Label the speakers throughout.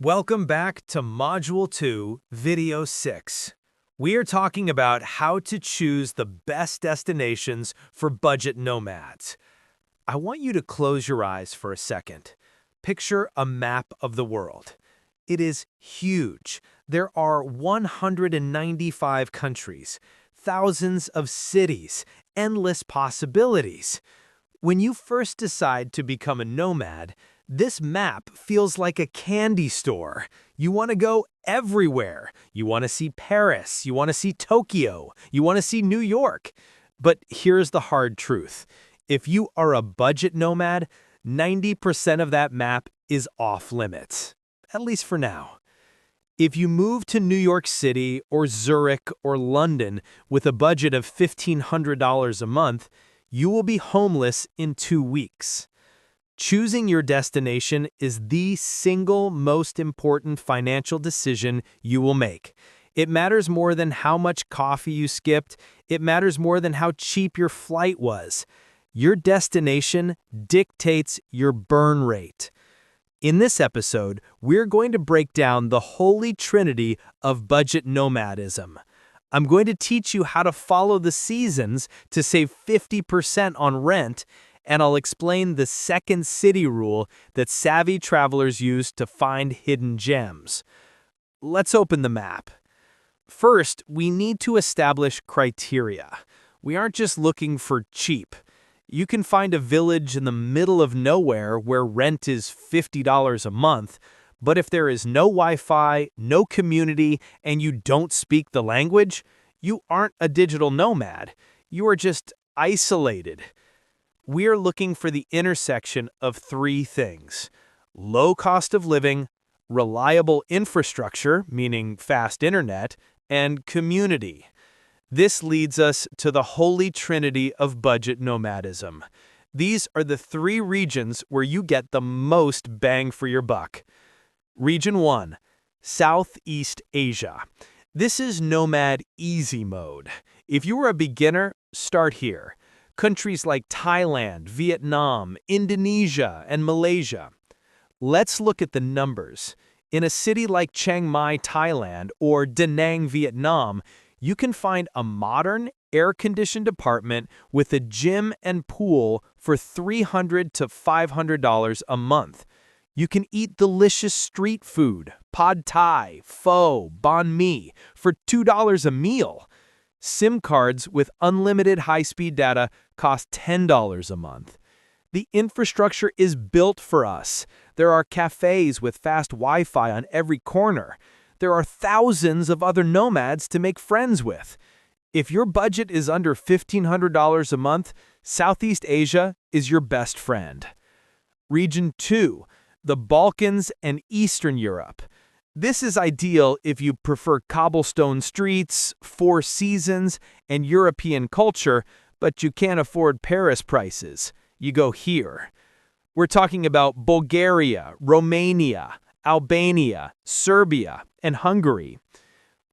Speaker 1: Welcome back to Module 2, Video 6. We are talking about how to choose the best destinations for budget nomads. I want you to close your eyes for a second. Picture a map of the world. It is huge. There are 195 countries, thousands of cities, endless possibilities. When you first decide to become a nomad, this map feels like a candy store. You want to go everywhere. You want to see Paris. You want to see Tokyo. You want to see New York. But here's the hard truth. If you are a budget nomad, 90% of that map is off limits, at least for now. If you move to New York City or Zurich or London with a budget of $1,500 a month, you will be homeless in 2 weeks. Choosing your destination is the single most important financial decision you will make. It matters more than how much coffee you skipped. It matters more than how cheap your flight was. Your destination dictates your burn rate. In this episode, we're going to break down the holy trinity of budget nomadism. I'm going to teach you how to follow the seasons to save 50% on rent, and I'll explain the second city rule that savvy travelers use to find hidden gems. Let's open the map. First, we need to establish criteria. We aren't just looking for cheap. You can find a village in the middle of nowhere where rent is $50 a month, but if there is no Wi-Fi, no community, and you don't speak the language, you aren't a digital nomad. You are just isolated. We are looking for the intersection of 3 things: low cost of living, reliable infrastructure, meaning fast internet, and community. This leads us to the holy trinity of budget nomadism. These are the 3 regions where you get the most bang for your buck. Region 1, Southeast Asia. This is Nomad Easy Mode. If you are a beginner, start here. Countries like Thailand, Vietnam, Indonesia, and Malaysia. Let's look at the numbers. In a city like Chiang Mai, Thailand, or Da Nang, Vietnam, you can find a modern, air-conditioned apartment with a gym and pool for $300 to $500 a month. You can eat delicious street food, pad thai, pho, banh mi, for $2 a meal. SIM cards with unlimited high-speed data cost $10 a month. The infrastructure is built for us. There are cafes with fast Wi-Fi on every corner. There are thousands of other nomads to make friends with. If your budget is under $1,500 a month, Southeast Asia is your best friend. Region 2, the Balkans and Eastern Europe. This is ideal if you prefer cobblestone streets, 4 seasons, and European culture, but you can't afford Paris prices. You go here. We're talking about Bulgaria, Romania, Albania, Serbia, and Hungary.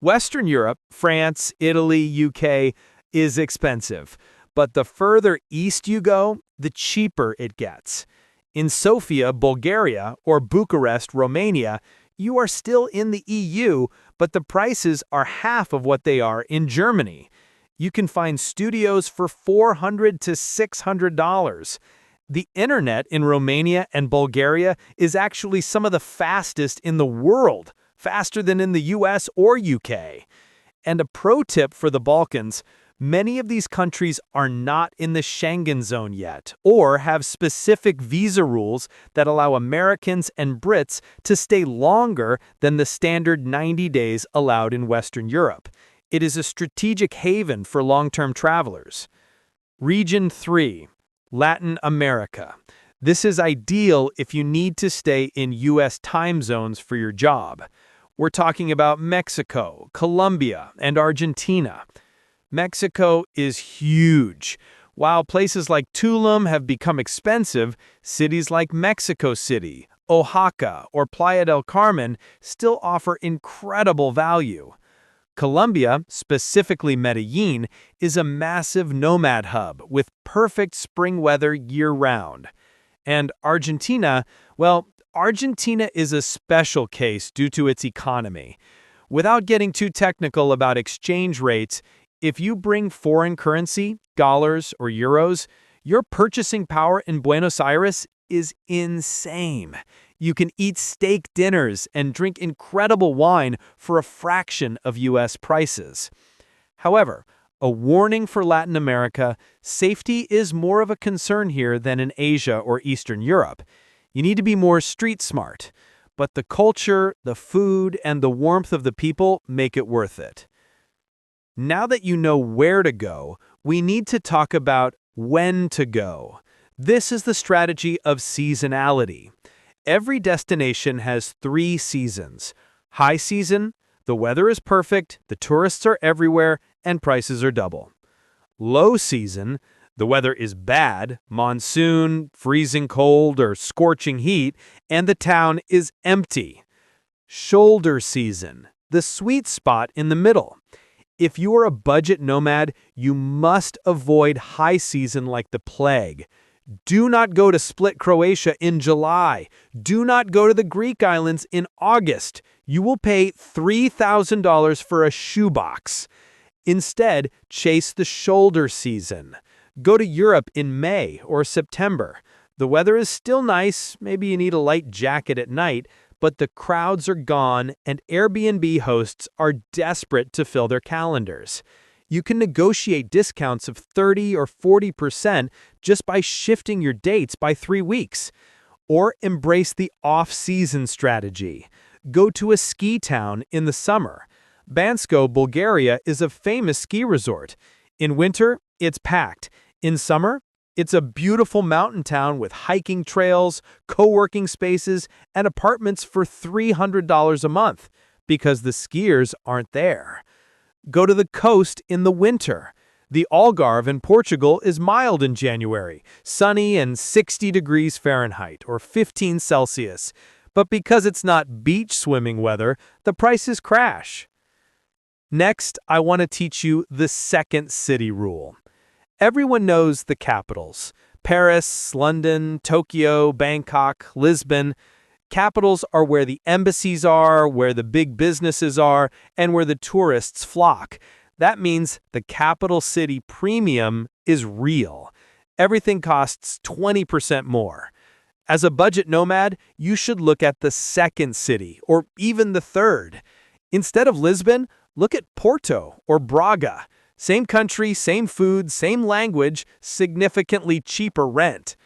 Speaker 1: Western Europe, France, Italy, UK, is expensive, but the further east you go, the cheaper it gets. In Sofia, Bulgaria, or Bucharest, Romania, you are still in the EU, but the prices are half of what they are in Germany. You can find studios for $400 to $600. The internet in Romania and Bulgaria is actually some of the fastest in the world, faster than in the US or UK. And a pro tip for the Balkans: many of these countries are not in the Schengen zone yet, or have specific visa rules that allow Americans and Brits to stay longer than the standard 90 days allowed in Western Europe. It is a strategic haven for long-term travelers. Region 3, Latin America. This is ideal if you need to stay in US time zones for your job. We're talking about Mexico, Colombia, and Argentina. Mexico is huge. While places like Tulum have become expensive, cities like Mexico City, Oaxaca, or Playa del Carmen still offer incredible value. Colombia, specifically Medellin, is a massive nomad hub with perfect spring weather year-round. And Argentina, well, Argentina is a special case due to its economy. Without getting too technical about exchange rates, if you bring foreign currency, dollars or euros, your purchasing power in Buenos Aires is insane. You can eat steak dinners and drink incredible wine for a fraction of US prices. However, a warning for Latin America, safety is more of a concern here than in Asia or Eastern Europe. You need to be more street smart, but the culture, the food, and the warmth of the people make it worth it. Now that you know where to go, we need to talk about when to go. This is the strategy of seasonality. Every destination has 3 seasons. High season, the weather is perfect, the tourists are everywhere, and prices are double. Low season, the weather is bad, monsoon, freezing cold, or scorching heat, and the town is empty. Shoulder season, the sweet spot in the middle. If you are a budget nomad, you must avoid high season like the plague. Do not go to Split, Croatia in July. Do not go to the Greek islands in August. You will pay $3,000 for a shoebox. Instead, chase the shoulder season. Go to Europe in May or September. The weather is still nice, maybe you need a light jacket at night, but the crowds are gone and Airbnb hosts are desperate to fill their calendars. You can negotiate discounts of 30 or 40% just by shifting your dates by 3 weeks. Or embrace the off-season strategy. Go to a ski town in the summer. Bansko, Bulgaria is a famous ski resort. In winter, it's packed. In summer, it's a beautiful mountain town with hiking trails, co-working spaces, and apartments for $300 a month because the skiers aren't there. Go to the coast in the winter. The Algarve in Portugal is mild in January, sunny and 60 degrees Fahrenheit or 15 Celsius. But because it's not beach swimming weather, the prices crash. Next, I want to teach you the second city rule. Everyone knows the capitals: Paris, London, Tokyo, Bangkok, Lisbon. Capitals are where the embassies are, where the big businesses are, and where the tourists flock. That means the capital city premium is real. Everything costs 20% more. As a budget nomad, you should look at the second city, or even the third. Instead of Lisbon, look at Porto or Braga. Same country, same food, same language, significantly cheaper rent.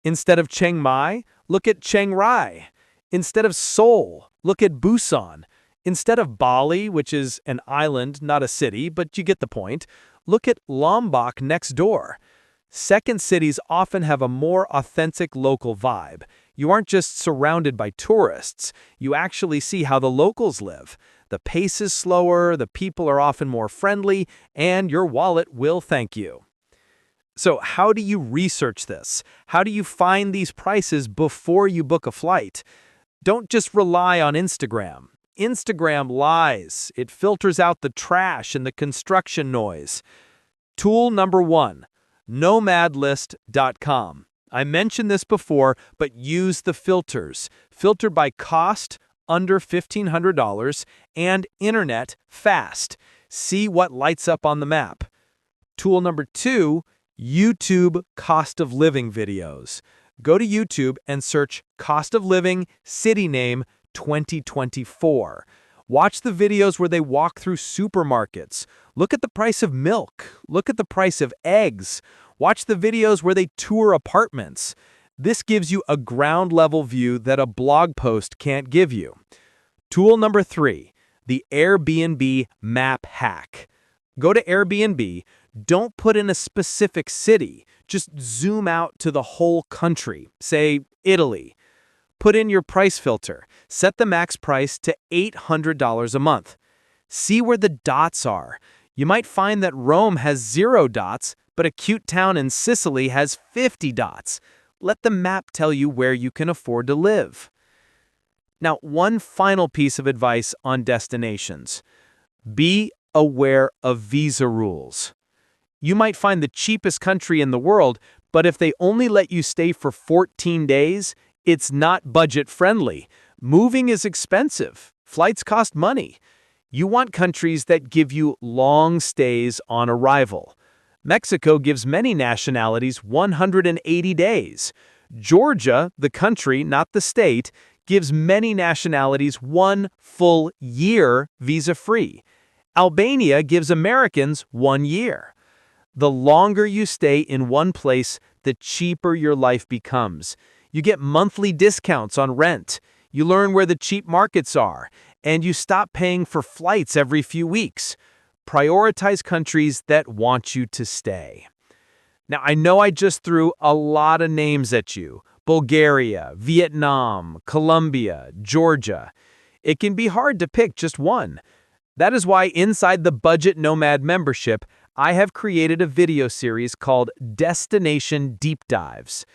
Speaker 1: Instead of Chiang Mai, look at Chiang Rai. Instead of Seoul, look at Busan. Instead of Bali, which is an island, not a city, but you get the point, look at Lombok next door. Second cities often have a more authentic local vibe. You aren't just surrounded by tourists. You actually see how the locals live. The pace is slower, the people are often more friendly, and your wallet will thank you. So how do you research this? How do you find these prices before you book a flight? Don't just rely on Instagram. Instagram lies. It filters out the trash and the construction noise. Tool number 1, nomadlist.com. I mentioned this before, but use the filters. Filter by cost, under $1,500, and internet, fast. See what lights up on the map. Tool number 2, YouTube cost of living videos. Go to YouTube and search cost of living, city name, 2024. Watch the videos where they walk through supermarkets. Look at the price of milk. Look at the price of eggs. Watch the videos where they tour apartments. This gives you a ground-level view that a blog post can't give you. Tool number 3, the Airbnb map hack. Go to Airbnb. Don't put in a specific city. Just zoom out to the whole country, say Italy. Put in your price filter. Set the max price to $800 a month. See where the dots are. You might find that Rome has 0 dots, but a cute town in Sicily has 50 dots. Let the map tell you where you can afford to live. Now, one final piece of advice on destinations. Be aware of visa rules. You might find the cheapest country in the world, but if they only let you stay for 14 days, It's not budget-friendly. Moving is expensive. Flights cost money. You want countries that give you long stays on arrival. Mexico gives many nationalities 180 days. Georgia, the country, not the state, gives many nationalities 1 full year visa-free. Albania gives Americans 1 year. The longer you stay in one place, the cheaper your life becomes. You get monthly discounts on rent. You learn where the cheap markets are, and you stop paying for flights every few weeks. Prioritize countries that want you to stay. Now, I know I just threw a lot of names at you. Bulgaria, Vietnam, Colombia, Georgia. It can be hard to pick just one. That is why inside the Budget Nomad membership, I have created a video series called Destination Deep Dives.